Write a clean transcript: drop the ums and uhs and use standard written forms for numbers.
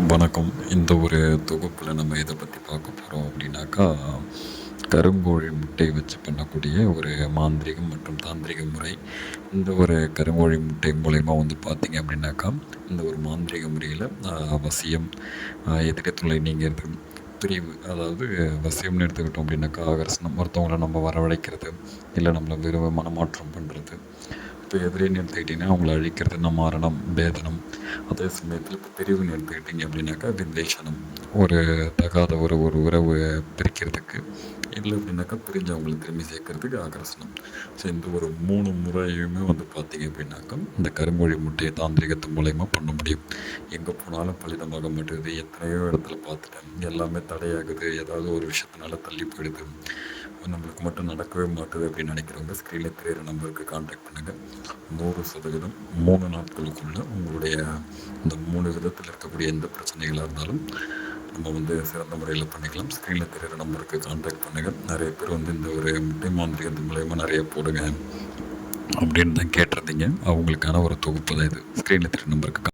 வணக்கம். இந்த ஒரு தொகுப்பில் நம்ம எதை பற்றி பார்க்க போகிறோம் அப்படின்னாக்கா, கருங்கோழி முட்டை வச்சு பண்ணக்கூடிய ஒரு மாந்திரீகம் மற்றும் தாந்திரிக முறை. இந்த ஒரு கருங்கோழி முட்டை மூலயமா வந்து பார்த்திங்க அப்படின்னாக்கா, இந்த ஒரு மாந்திரீக முறையில் வசியம், எதிர்த்துளை நீங்கிறது, பிரிவு, அதாவது வசியம்னு எடுத்துக்கிட்டோம் அப்படின்னாக்கா ஆகர்ஷணம், ஒருத்தவங்களை நம்ம வரவழைக்கிறது, இல்லை நம்மளை வெறும் மனமாற்றம் பண்ணுறது. இப்போ எதிரின்னு எடுத்துக்கிட்டிங்கன்னா அவங்கள அழிக்கிறது, மரணம், பேதனம். அதே சமயத்தில் இப்போ பிரிவுன்னு எடுத்துக்கிட்டிங்க அப்படின்னாக்கா வித்வேஷனம், ஒரு தகாத ஒரு ஒரு உறவு பிரிக்கிறதுக்கு, இல்லை அப்படின்னாக்கா பிரிஞ்சு அவங்களை திரும்பி சேர்க்கறதுக்கு ஆகர்ஷணம். ஸோ இந்த ஒரு 3 முறையுமே வந்து பார்த்திங்க அப்படின்னாக்கா இந்த கருங்கோழி முட்டையை தாந்திரிகத்து மூலயமா பண்ண முடியும். எங்கே போனாலும் பலிதமாக மாட்டுது, எத்தனையோ இடத்துல பார்த்துட்டேன், எல்லாமே தடையாகுது, ஏதாவது ஒரு விஷயத்தினால தள்ளி போயிடுது, நம்மளுக்கு மட்டும் நடக்கவே மாட்டுது அப்படின்னு நினைக்கிறவங்க ஸ்க்ரீனில் தெரியிற நம்பருக்கு கான்டாக்ட் பண்ணுங்கள். 100% 3 நாட்களுக்குள்ளே உங்களுடைய இந்த 3 விதத்தில் இருக்கக்கூடிய எந்த பிரச்சனைகளாக இருந்தாலும் நம்ம வந்து சிறந்த முறையில் பண்ணிக்கலாம். ஸ்க்ரீனில் தெரியிற நம்பருக்கு கான்டாக்ட் பண்ணுங்கள். நிறைய பேர் வந்து இந்த ஒரு முட்டை மாந்திரிகத்து மூலயமா நிறைய போடுங்க அப்படின்னு தான் கேட்டிருந்தீங்க. அவங்களுக்கான ஒரு தொகுப்பு தான் இது. ஸ்க்ரீனில் தெரியிற நம்பருக்கு